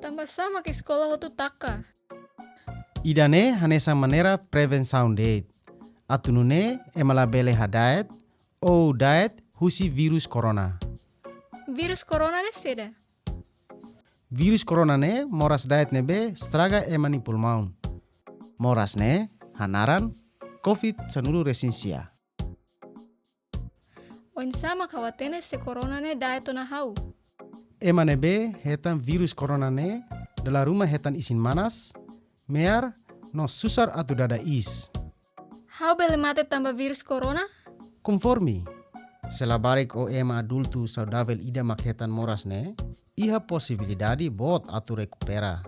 Tambah sama ke sekolah hotu taka. Idane hanesa manera prevenção date. Atunune emalabele hadayat ou diet husi virus corona. Virus corona ne seda. Virus corona ne moras diet nebe straga emani pulmão. Moras ne hanaran Covid-19 resinsia. Oin sama kawatene se corona ne daeto na hau. Emanebe hetan virus corona ne dala rumah hetan isin manas, mear no susar atu dada is. Hau bele mate tambah virus corona? Conforme, se LABARIK o ema adulto saudável ida makhetan moras ne, iha possibilidade bot atu recupera.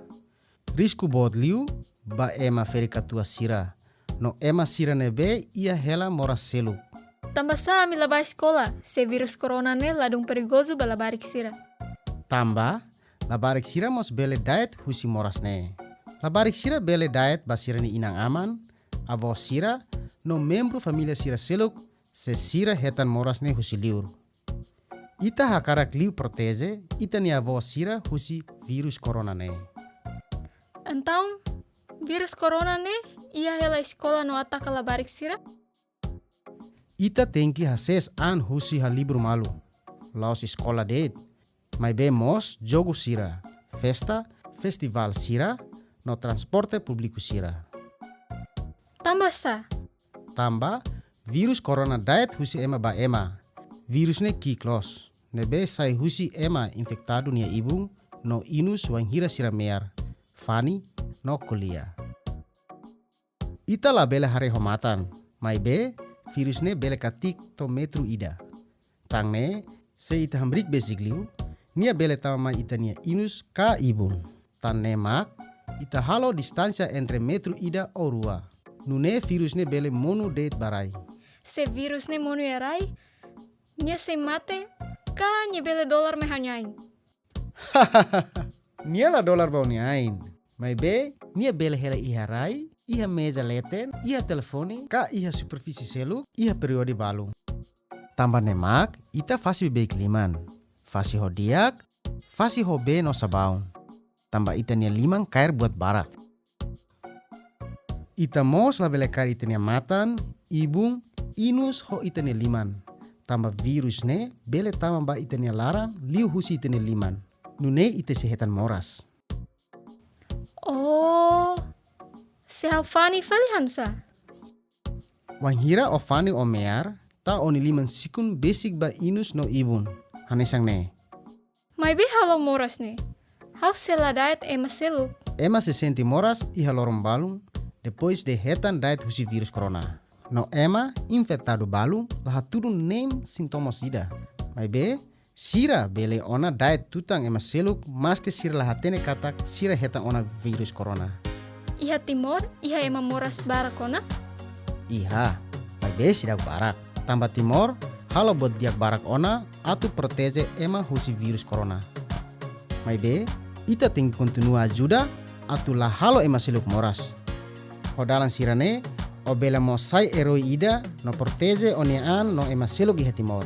Risco bot liu, ba ema ferikatua sira. No ema sira nebe ia hela moras seluk. Tambah sama labai sekolah, se virus corona ne ladung perigoso balabarik sira. Tamba, LABARIK SIRA mos bele diet husi moras ne. LABARIK SIRA bele diet basira ni inang aman, avo sira, no membro familia sira seluk, se sira hetan moras ne husi liur. Ita hakarak liu proteze, ita ni avo sira husi virus corona ne. Então, virus corona ne ia hela sekolah no ataka LABARIK sira? Ita tenki hases an husi ha libro malu. Laos escola date. Mai be mos jogo sira, festa, festival sira, no transporte publiku sira. Tambah sa. Tamba, virus corona diet husi ema ba ema. Virus ne kiklos. Nebe sai husi ema infektado nia ibung no inus wang hira sira mear. Fani no kuliah. Ita la bele hare homatan. Mai be, virus ne bele katik to metru ida. Tang ne, se ita hambrik besigliu, nia bele tama ita nia inus ka ibun. Tan ne mak, ita halo distancia entre metru ida o rua. Nune virus ne bele monu date barai. Se virus ne monu erai, nia se mate, ka nia bele dolar me hanyain. Nia la dolar bau ni ain. Mai be, nia bele hela iha rai, iha meza leten, iha telefoni, ka iha supervisi selu, iha periode balu. Tambah ne mak, ita fasi beik liman. Fasi ho diak, fasi ho be no sabaun. Tambah ita nia limang kair buat barak. Ita mos la bele kair ita nia matan, ibung, inus ho ita nia liman. Tambah virus ne bele tama ba ita nia larang, liu husi ita nia liman. Nune ita sehetan moras. Oh, se hau fani falihan sa. Wan hira o fani o mear, ta oni liman sikun basic ba inus no ibun. Hanesang ne. Mai be halo moras ne. Hau sela diet ema seluk. Ema se senti moras iha lorong balung, depois de hetan diet husi virus corona. No ema infectado balung, laha turun nem sintomas ida. Mai be, sira bele ona diet tutang ema seluk, mas ke sira laha tene katak sira hetan ona virus corona. Iha Timor, iha ema moras barakona. Iha, mai be sidak barak. Tambah Timor, halo buat diak barak ona atau proteze ema husi virus corona. Mai be, ita tinggi kontinua ajuda atau la halo ema seluk moras. Hodalan sirane, o bela mo sai eroi ida no proteze onean no ema seluk iha Timor.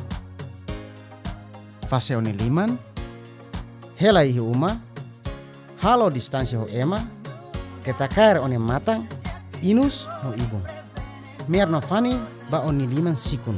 Fase one liman, hela ihi uma, halo distansi ho ema, ketakair one matang, inus no ibung. Mer no fani ba oni liman sikun.